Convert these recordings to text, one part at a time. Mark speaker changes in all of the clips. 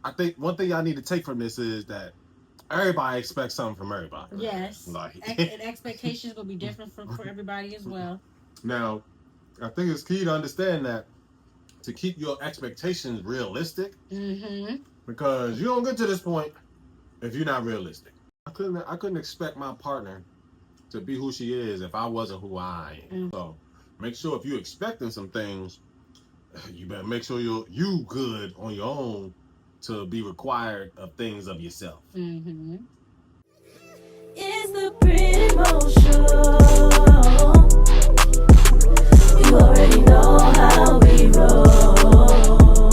Speaker 1: I think one thing y'all need to take from this is that everybody expects something from everybody. Right?
Speaker 2: Yes.
Speaker 1: Like,
Speaker 2: And expectations will be different for everybody as well.
Speaker 1: Now, I think it's key to understand that to keep your expectations realistic, because you don't get to this point if you're not realistic. I couldn't expect my partner to be who she is if I wasn't who I am. So make sure if you're expecting some things, you better make sure you good on your own to be required of things of yourself.
Speaker 3: It's the Pretty Mo Show. You already know how we roll.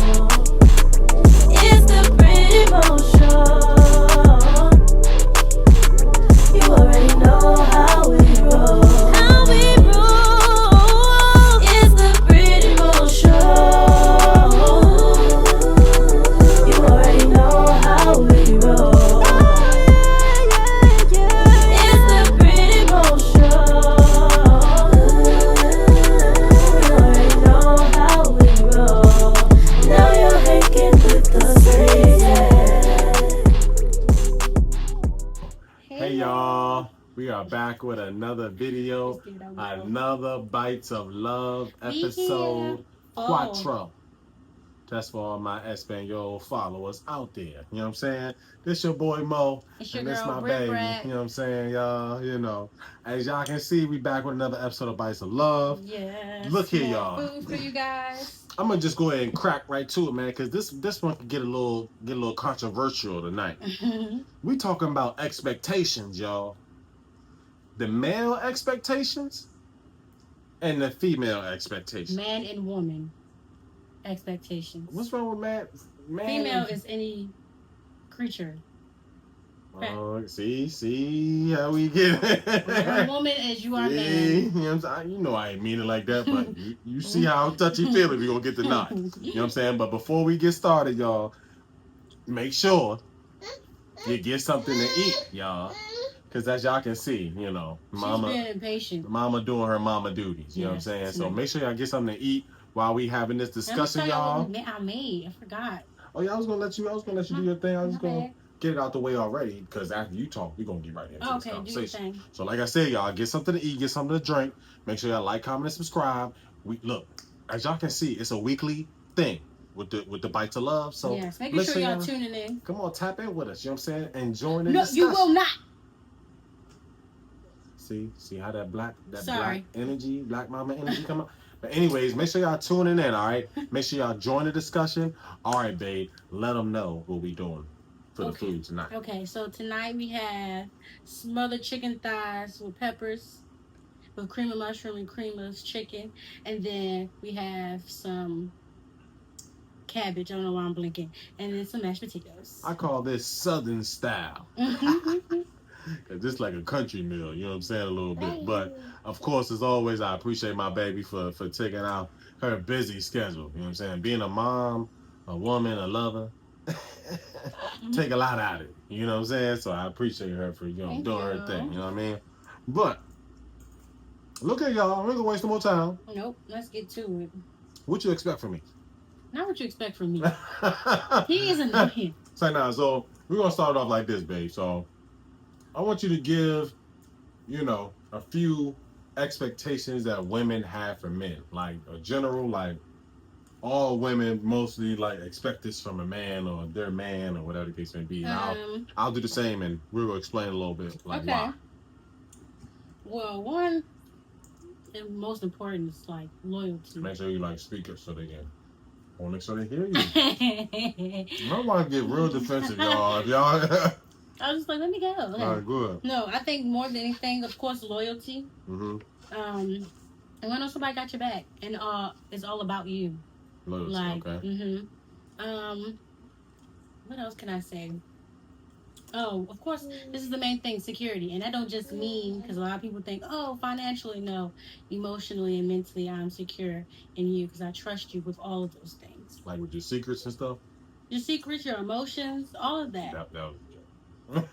Speaker 3: It's the Pretty Mo Show. You already know how we roll. How we roll. It's the Pretty Mo Show. You already know how we roll.
Speaker 1: Hey y'all, we are back with another video, another Bites of Love episode Quattro. That's for all my Espanol followers out there. You know what I'm saying? This your boy Mo, and this my baby. You know what I'm saying, y'all? You know, as y'all can see, we back with another episode of Bites of Love.
Speaker 2: Yes.
Speaker 1: Look here, y'all.
Speaker 2: Food for you guys.
Speaker 1: I'm gonna just go ahead and crack right to it, man, because this one could get a little controversial tonight. We talking about expectations, y'all. The male expectations and the female expectations.
Speaker 2: Man and woman expectations.
Speaker 1: What's wrong with man?
Speaker 2: Female is any creature.
Speaker 1: Oh, see how we get it.
Speaker 2: I'm a woman as you are man.
Speaker 1: You know what I'm saying? You know I ain't mean it like that, but you see how touchy feely we gonna get tonight. You know what I'm saying? But before we get started, y'all, make sure you get something to eat, y'all. Because as y'all can see, you know, mama,
Speaker 2: she's being impatient.
Speaker 1: Mama doing her mama duties. You know what I'm saying? So make sure y'all get something to eat while we having this discussion, y'all.
Speaker 2: I made. I forgot.
Speaker 1: Oh yeah, I was gonna let you do your thing. I was gonna get it out the way already, because after you talk, we're gonna get right into this conversation. So like I said, y'all, get something to eat, get something to drink. Make sure y'all like, comment, and subscribe. Look, as y'all can see, it's a weekly thing with the Bites of Love. So
Speaker 2: yes, making sure y'all tuning in.
Speaker 1: Come on, tap in with us. You know what I'm saying? And join the discussion.
Speaker 2: No, you will not.
Speaker 1: See how that black energy, black mama energy come up. But anyways, make sure y'all tuning in, all right? Make sure y'all join the discussion. All right, babe, let them know what we doing for the food tonight.
Speaker 2: Okay, so tonight we have smothered chicken thighs with peppers, with cream of mushroom and cream of chicken. And then we have some cabbage. I don't know why I'm blinking. And then some mashed potatoes.
Speaker 1: I call this Southern style. Just like a country meal, you know what I'm saying, a little bit. But of course, as always, I appreciate my baby for taking out her busy schedule. You know what I'm saying? Being a mom, a woman, a lover, take a lot out of it. You know what I'm saying? So I appreciate her for doing her thing. You know what I mean? But look at y'all. We ain't gonna waste no more time.
Speaker 2: Nope. Let's get to it.
Speaker 1: What you expect from me?
Speaker 2: Not what you expect from me. He is annoying.
Speaker 1: So we're gonna start off like this, babe. So I want you to give, a few expectations that women have for men. Like a general, like all women mostly like expect this from a man or their man or whatever the case may be. And I'll do the same, and we're gonna explain a little bit why.
Speaker 2: Well, one and most important is like loyalty.
Speaker 1: Make sure you like speakers so they can. I want to make sure they hear you. I want to get real defensive, y'all. If y'all.
Speaker 2: I was just like, let me go. Okay.
Speaker 1: All right, good.
Speaker 2: No, I think more than anything, of course, loyalty. And when somebody got your back, and it's all about you.
Speaker 1: Loyalty, okay.
Speaker 2: What else can I say? Oh, of course, this is the main thing, security. And that don't just mean, because a lot of people think, oh, financially, no. Emotionally and mentally, I'm secure in you because I trust you with all of those things.
Speaker 1: Like with your secrets and stuff?
Speaker 2: Your secrets, your emotions, all of that.
Speaker 1: That was a joke.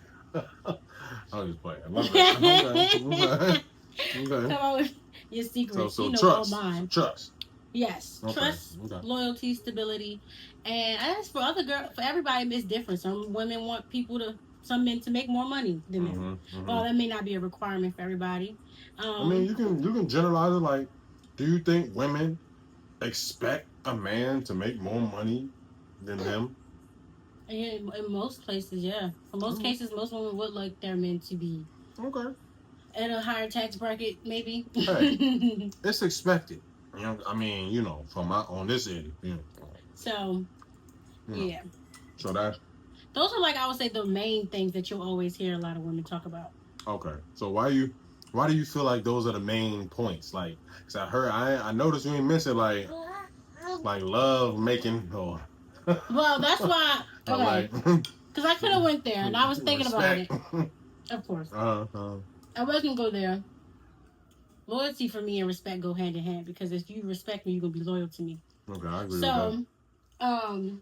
Speaker 1: I was just playing. Okay.
Speaker 2: Come on with your secrets.
Speaker 1: So
Speaker 2: you know
Speaker 1: trust.
Speaker 2: all mine.
Speaker 1: So trust.
Speaker 2: Yes,
Speaker 1: Okay,
Speaker 2: trust,
Speaker 1: okay.
Speaker 2: loyalty, stability, and as for for everybody, it's different. Some women want some men to make more money than men. Well, that may not be a requirement for everybody.
Speaker 1: I mean, you can generalize it. Like, do you think women expect a man to make more money than them?
Speaker 2: In most places, yeah. For most cases, most women would like their men to be
Speaker 1: Okay.
Speaker 2: at a higher tax bracket, maybe.
Speaker 1: Hey, it's expected. You know, I mean, you know, from on this end, you know.
Speaker 2: So,
Speaker 1: You know.
Speaker 2: yeah.
Speaker 1: So that.
Speaker 2: Those are, like, I would say, the main things that you'll always hear a lot of women talk about.
Speaker 1: Okay. So why do you feel like those are the main points? Like, cause I noticed you ain't mention like love making or.
Speaker 2: Well, that's why. Okay. Because I could have went there, and I was thinking
Speaker 1: respect.
Speaker 2: about it. Of course. I was gonna go there. Loyalty for me and respect go hand in hand, because if you respect me, you're gonna be loyal to me.
Speaker 1: Okay, I agree
Speaker 2: so,
Speaker 1: with
Speaker 2: that.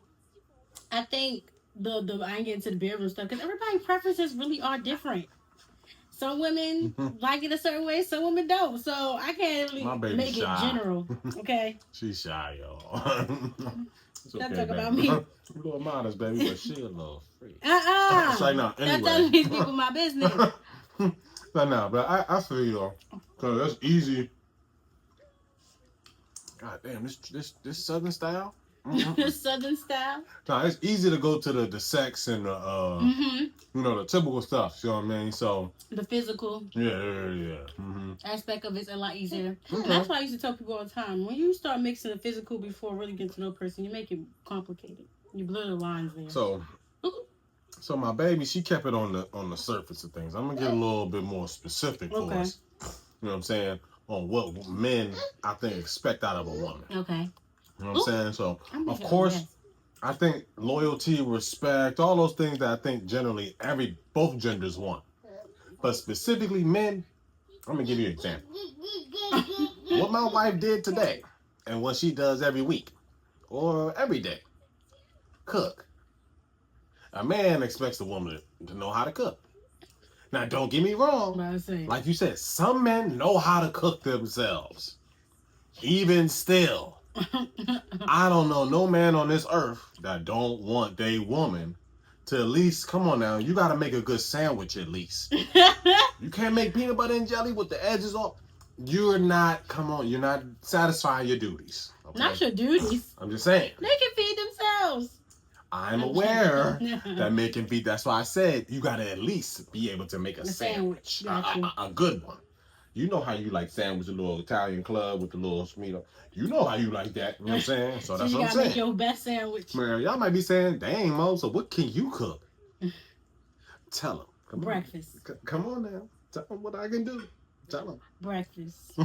Speaker 2: I think the I ain't getting to the bedroom stuff, because everybody's preferences really are different. Some women like it a certain way, some women don't. So I can't really make it general. Okay.
Speaker 1: She's shy, y'all.
Speaker 2: Don't talk about me.
Speaker 1: A little modest, baby, but she a little freak.
Speaker 2: It's
Speaker 1: like, no, anyway.
Speaker 2: Stop telling these people my business.
Speaker 1: But no, but I feel you though, cause that's easy. God damn, this Southern style.
Speaker 2: Southern style.
Speaker 1: No, it's easy to go to the sex and the you know, the typical stuff. You know what I mean? So
Speaker 2: the physical.
Speaker 1: Yeah.
Speaker 2: Aspect of it's a lot easier. Okay. That's why I used to tell people all the time: when you start mixing the physical before really getting to know a person, you make it complicated. You blur the lines there.
Speaker 1: So my baby, she kept it on the surface of things. I'm gonna get a little bit more specific for us. You know what I'm saying? On what men I think expect out of a woman.
Speaker 2: Okay.
Speaker 1: You know what I'm saying? So of course, I think loyalty, respect, all those things that I think generally both genders want. But specifically men, I'm gonna give you an example. What my wife did today, and what she does every week or every day, cook. A man expects a woman to know how to cook. Now, don't get me wrong. Like you said, some men know how to cook themselves. Even still, I don't know no man on this earth that don't want their woman to at least, come on now, you got to make a good sandwich at least. You can't make peanut butter and jelly with the edges off. You're not satisfying your duties. Okay?
Speaker 2: Not your duties.
Speaker 1: I'm just saying.
Speaker 2: They can feed themselves.
Speaker 1: I'm aware that men can feed. That's why I said you got to at least be able to make a sandwich. A good one. You know how you like sandwich, a little Italian club with the little tomato. You know how you like that. You know what I'm saying? So that's what I'm saying. You gotta make
Speaker 2: your best sandwich.
Speaker 1: Man, y'all might be saying, dang, Mo, so what can you cook? Tell them.
Speaker 2: Breakfast.
Speaker 1: Come on now. Tell them what I can do. Tell them.
Speaker 2: Breakfast.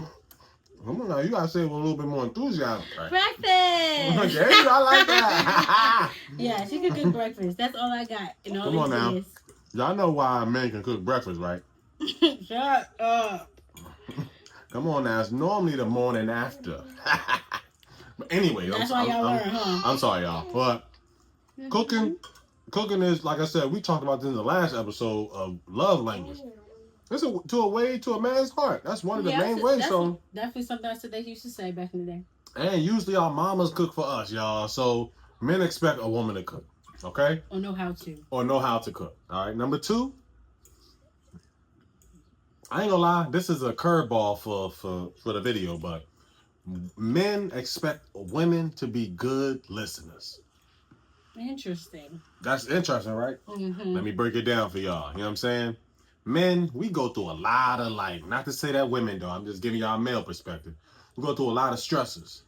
Speaker 1: Come on now. You gotta say it with a little bit more enthusiasm. Right?
Speaker 2: Breakfast.
Speaker 1: Yeah, I like that.
Speaker 2: Yeah, she can cook breakfast. That's all I got.
Speaker 1: Come on now. Y'all know why men can cook breakfast, right?
Speaker 2: Shut up.
Speaker 1: Come on now, it's normally the morning after. But anyway,
Speaker 2: that's why y'all learn, huh?
Speaker 1: I'm sorry, y'all. But cooking is, like I said, we talked about this in the last episode of love language. It's to a man's heart. That's one of the main ways. So
Speaker 2: definitely something I said they used to say back in the day.
Speaker 1: And usually our mamas cook for us, y'all. So men expect a woman to cook, okay?
Speaker 2: Or know how to.
Speaker 1: Or know how to cook. All right. Number 2. I ain't gonna lie, this is a curveball for the video, but men expect women to be good listeners.
Speaker 2: Interesting.
Speaker 1: That's interesting, right?
Speaker 2: Mm-hmm.
Speaker 1: Let me break it down for y'all. You know what I'm saying? Men, we go through a lot of, like, not to say that women do, I'm just giving y'all a male perspective. We go through a lot of stresses.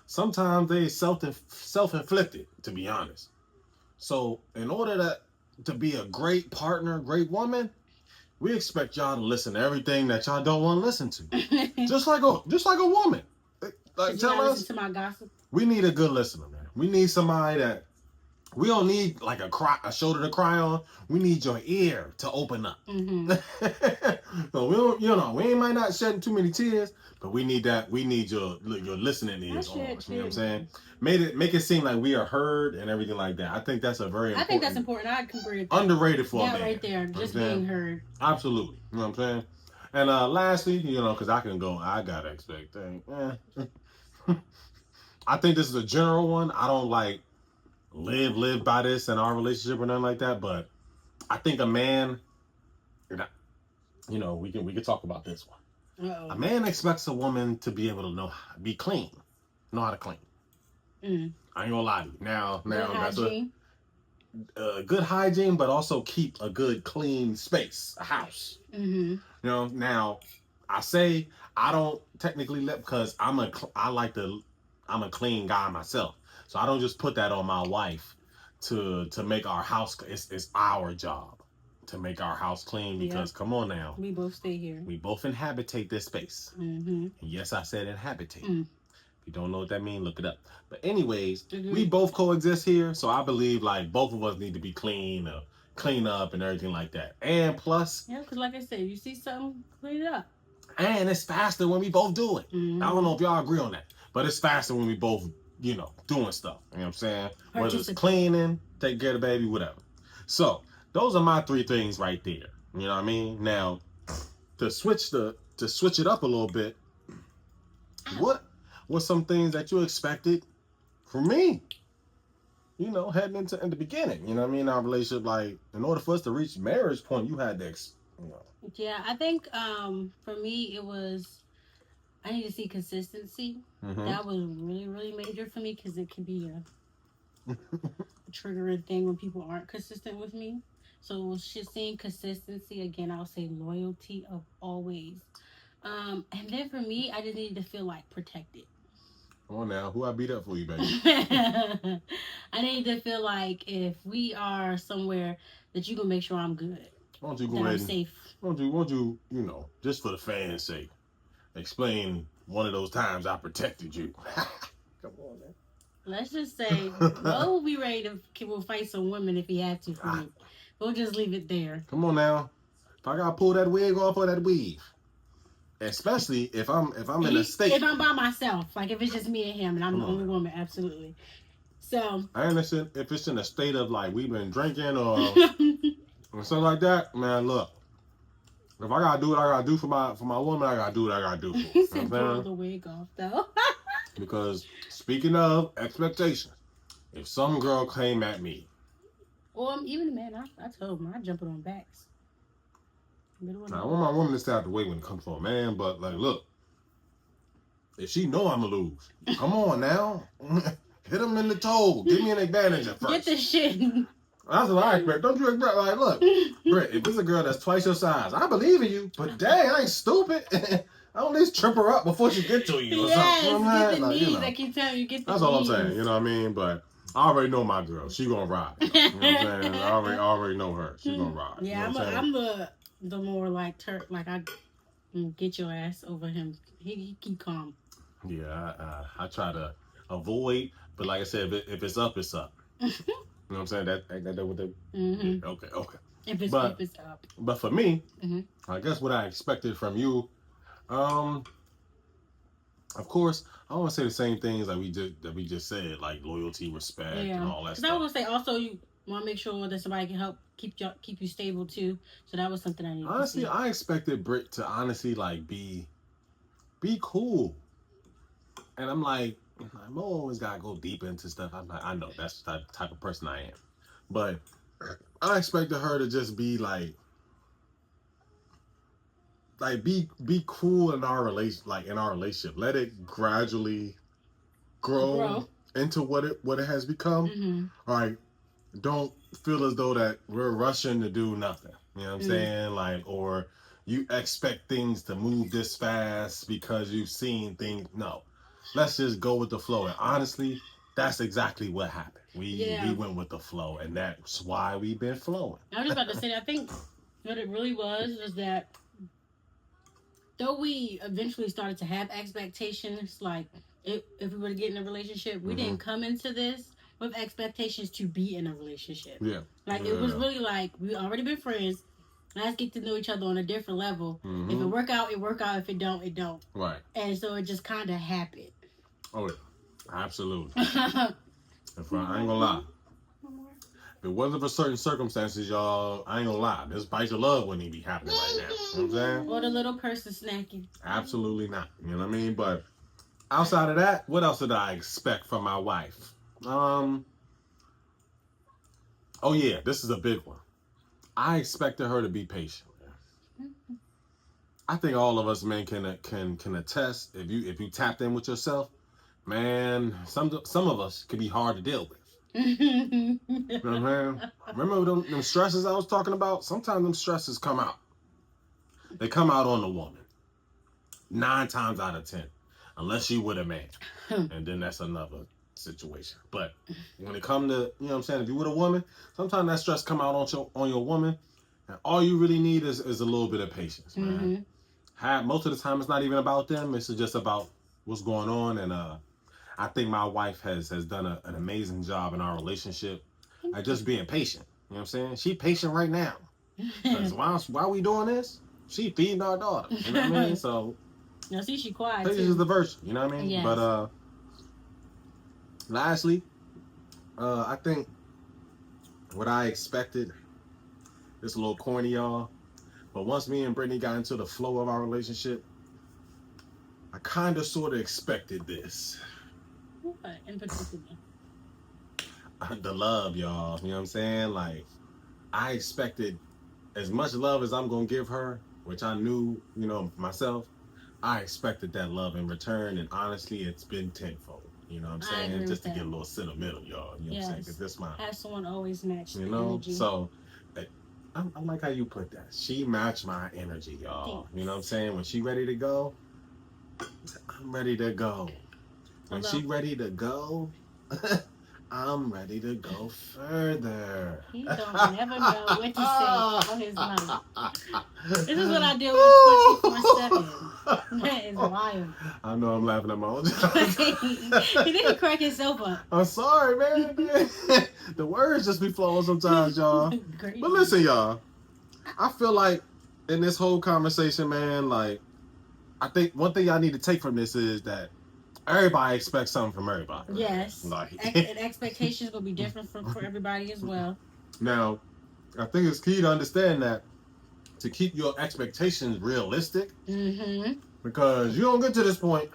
Speaker 1: Sometimes they self-inflicted, to be honest. So in order to be a great partner, great woman, we expect y'all to listen to everything that y'all don't want to listen to. just like a woman. Like, tell us.
Speaker 2: Listen to my gossip.
Speaker 1: We need a good listener, man. We need somebody that we don't need like a shoulder to cry on. We need your ear to open up.
Speaker 2: Mm-hmm.
Speaker 1: So we might not shed too many tears, but we need that. We need your listening ears on. You know what I'm saying? Make it seem like we are heard and everything like that. I think that's I
Speaker 2: think that's important. I agree with that.
Speaker 1: Underrated for a man.
Speaker 2: right there, just being heard.
Speaker 1: Absolutely. You know what I'm saying? And lastly, because I can go, I gotta expect things. I think this is a general one. I don't like live by this in our relationship or nothing like that. But I think a man, you know, we can talk about this one.
Speaker 2: Uh-oh.
Speaker 1: A man expects a woman to be able to be clean, know how to clean. I ain't gonna lie to you. Now that's a good hygiene, but also keep a good clean space, a house. You know, now I say I don't technically live because I'm a clean guy myself, so I don't just put that on my wife to make our house. It's our job to make our house clean because come on now,
Speaker 2: we both stay here.
Speaker 1: We both inhabitate this space. And yes, I said inhabitate. If you don't know what that means, look it up. But anyways, we both coexist here, so I believe like both of us need to be clean up and everything like that. And plus,
Speaker 2: because like I said, you see something, clean it up.
Speaker 1: And it's faster when we both do it. I don't know if y'all agree on that, but it's faster when we both, you know, doing stuff. You know what I'm saying? Whether it's cleaning, taking care of the baby, whatever. So those are my 3 things right there. You know what I mean? Now, to switch it up a little bit, what's some things that you expected from me? You know, heading into in the beginning. You know what I mean? Our relationship, like, in order for us to reach marriage point, you had to, you know.
Speaker 2: Yeah, I think for me it was I need to see consistency. That was really, really major for me because it can be a triggering thing when people aren't consistent with me. So just seeing consistency again, I'll say loyalty of always. And then for me, I just needed to feel like protected.
Speaker 1: Come on now, who I beat up for you, baby?
Speaker 2: I need to feel like if we are somewhere that you can make sure I'm good.
Speaker 1: Why don't you go ahead and
Speaker 2: safe.
Speaker 1: Won't you, you know, just for the fans' sake, explain one of those times I protected you. Come on, man.
Speaker 2: Let's just say, Mo will be ready to fight some women if he had to for me. We'll just leave it there.
Speaker 1: Come on now. If I gotta pull that wig off of that weave. Especially if I'm in a state.
Speaker 2: If I'm by myself, like if it's just me and him and I'm the only woman, absolutely. So
Speaker 1: I understand if it's in a state of like we've been drinking or something like that, man, look. If I gotta do what I gotta do for my woman, I gotta do what I gotta do.
Speaker 2: He said pull the wig off though.
Speaker 1: Because speaking of expectations, if some girl came at me.
Speaker 2: Or even the man, I told him I jump it on backs.
Speaker 1: I want my woman to stay out the way when it comes to a man, but like, look, if she know I'm gonna lose, come on now, hit him in the toe, give me an advantage at first.
Speaker 2: Get this shit.
Speaker 1: That's what I expect. Don't you expect? Like, look, Britt, if it's a girl that's twice your size, I believe in you, but dang, I ain't stupid. I don't at least trip her up before she get to you or something. You know
Speaker 2: get the
Speaker 1: like,
Speaker 2: knees.
Speaker 1: you know.
Speaker 2: I keep telling you, get the
Speaker 1: That's
Speaker 2: knees.
Speaker 1: all I'm saying. You know what I mean? But I already know my girl. She gonna ride. You know what I'm saying? I already know her. She gonna ride.
Speaker 2: Yeah,
Speaker 1: you know
Speaker 2: I'm the more like like I get your ass over him. He keep calm.
Speaker 1: Yeah, I try to avoid, but like I said, if it's up, it's up. You know what I'm saying? That what they. Okay.
Speaker 2: If it's up, it's up.
Speaker 1: But for me, I guess what I expected from you, of course, I want to say the same things like we just said, like loyalty, respect, and all that stuff.
Speaker 2: I was gonna say also you want to make sure that somebody can help keep you stable too. So that was something I needed.
Speaker 1: Honestly,
Speaker 2: to see.
Speaker 1: I expected Britt to honestly like be cool, and I'm like, Mo always gotta go deep into stuff. I'm like, I know that's the type of person I am, but I expected her to just be like be cool in our relationship. Let it gradually grow into what it has become. All right, don't feel as though that we're rushing to do nothing. You know what I'm saying? Like, or you expect things to move this fast because you've seen things. No, let's just go with the flow. And honestly, that's exactly what happened. We went with the flow, and that's why we've been flowing.
Speaker 2: I was about to say, I think what it really was that though we eventually started to have expectations, like if we were to get in a relationship, we didn't come into this with expectations to be in a relationship. Yeah. Like it was really like we already been friends. Let's get to know each other on a different level. If it work out, it work out. If it don't, it don't. Right. And so it just kind of happened. Oh, yeah. Absolutely. I ain't gonna lie. If it wasn't for certain circumstances, y'all, I ain't gonna lie. This bite of love wouldn't even be happening right now. You know what I'm saying? Or the little person snacking.
Speaker 1: Absolutely not. You know what I mean? But Outside of that, what else did I expect from my wife? Oh yeah, this is a big one. I expected her to be patient. I think all of us men can attest if you tapped in with yourself, man. Some of us can be hard to deal with. You know what I'm saying? Remember them stresses I was talking about? Sometimes them stresses come out. They come out on the woman. 9 times out of 10, unless you with a man, and then that's another situation. But when it come to, you know what I'm saying, if you with a woman, sometimes that stress come out on your woman, and all you really need is a little bit of patience, man. Most of the time, it's not even about them. It's just about what's going on, and I think my wife has done an amazing job in our relationship at just being patient. You know what I'm saying? She patient right now. Because why we doing this? She feeding our daughter. You know what I mean? So.
Speaker 2: No, see, she quiet
Speaker 1: Patience
Speaker 2: too.
Speaker 1: is the virtue, you know what I mean?
Speaker 2: Yes.
Speaker 1: But lastly, I think what I expected, it's a little corny, y'all. But once me and Brittany got into the flow of our relationship, I kind of sort of expected this.
Speaker 2: What in particular?
Speaker 1: The love, y'all. You know what I'm saying? Like, I expected as much love as I'm going to give her, which I knew, you know, myself. I expected that love in return, and honestly, it's been tenfold. You know what I'm saying? Just to get a little sentimental, y'all. You know what I'm saying? Because this my.
Speaker 2: Have someone always match
Speaker 1: You
Speaker 2: the
Speaker 1: know?
Speaker 2: energy.
Speaker 1: So, I like how you put that. She matched my energy, y'all.
Speaker 2: Thanks.
Speaker 1: You know what I'm saying? When she ready to go, I'm ready to go. When she ready to go, I'm ready to go further.
Speaker 2: He don't never know what to say on his mouth. This is what I deal with 24/7. That is wild.
Speaker 1: I know I'm laughing at my own
Speaker 2: He didn't crack himself up.
Speaker 1: I'm sorry, man. The words just be flowing sometimes, y'all.
Speaker 2: Crazy.
Speaker 1: But listen, y'all. I feel like in this whole conversation, man, like, I think one thing y'all need to take from this is that everybody expects something from everybody.
Speaker 2: Yes.
Speaker 1: Like,
Speaker 2: and expectations will be different for everybody as well.
Speaker 1: Now, I think it's key to understand that to keep your expectations realistic. Because you don't get to this point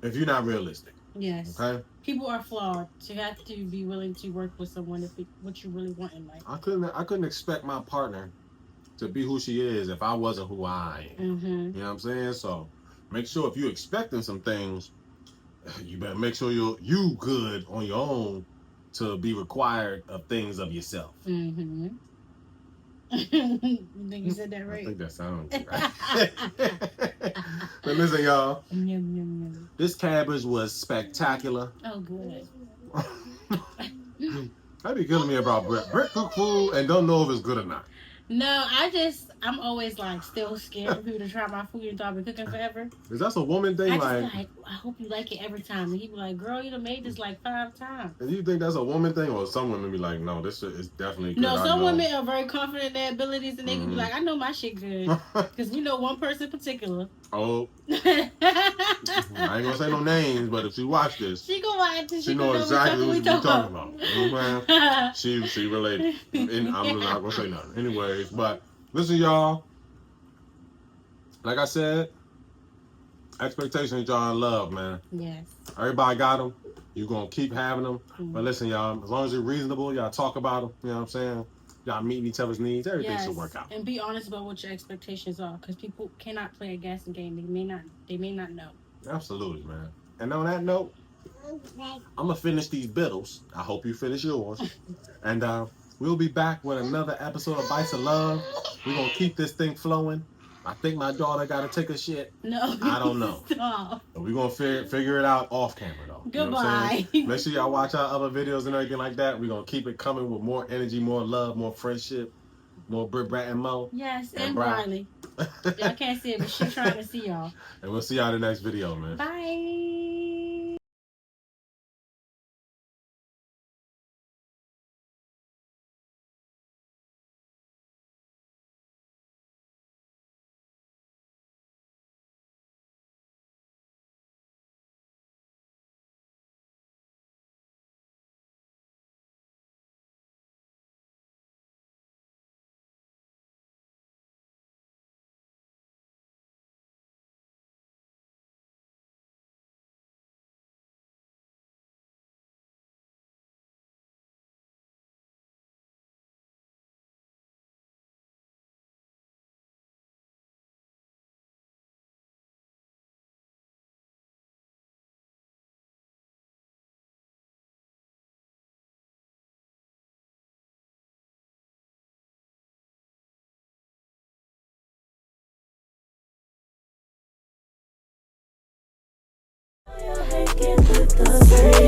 Speaker 1: if you're not realistic.
Speaker 2: Yes.
Speaker 1: Okay?
Speaker 2: People are flawed. So you have to be willing to work with someone if what you really want in life.
Speaker 1: I couldn't expect my partner to be who she is if I wasn't who I am. You know what I'm saying? So make sure if you're expecting some things, you better make sure you good on your own to be required of things of yourself.
Speaker 2: You think you said that right?
Speaker 1: I think that sounds right. But listen, y'all. This cabbage was spectacular.
Speaker 2: Oh, good.
Speaker 1: I'd be killing me about Brett. Brett cook food and don't know if it's good or not.
Speaker 2: No, I'm always like still scared for people to try my food and thought I've been cooking forever.
Speaker 1: Is that a woman thing?
Speaker 2: I hope you like it every time. And he be like, girl, you done made this like 5 times.
Speaker 1: And you think that's a woman thing, or some women be like, no, this shit is definitely good.
Speaker 2: No, some women are very confident in their abilities and they can be like, I know my shit good. Because we know one person in particular.
Speaker 1: Oh. I ain't gonna say no names, but if she watch this,
Speaker 2: she gonna watch this.
Speaker 1: She know exactly what we talking about. You know what I'm saying? She related. And I'm not gonna say nothing. Anyways, but listen, y'all. Like I said, expectations, y'all, in love, man.
Speaker 2: Yes.
Speaker 1: Everybody got them. You gonna keep having them. But listen, y'all, as long as you're reasonable, y'all talk about them. You know what I'm saying? Y'all meeting each other's needs. Everything should work out. And
Speaker 2: be honest about what your expectations are, because people cannot play a guessing game. They may not know.
Speaker 1: Absolutely, man. And on that note, I'm gonna finish these biddles. I hope you finish yours. And we'll be back with another episode of Bites of Love. We're gonna keep this thing flowing. I think my daughter gotta take a shit.
Speaker 2: No,
Speaker 1: I don't know.
Speaker 2: Stop.
Speaker 1: But we're gonna figure it out off camera though.
Speaker 2: Goodbye.
Speaker 1: You know Make sure y'all watch our other videos and everything like that. We're gonna keep it coming with more energy, more love, more friendship, more Britt, Brat, and Mo.
Speaker 2: Yes, and Briley. Y'all can't see it, but she's trying to see y'all.
Speaker 1: And we'll see y'all in the next video, man.
Speaker 2: Bye.
Speaker 3: The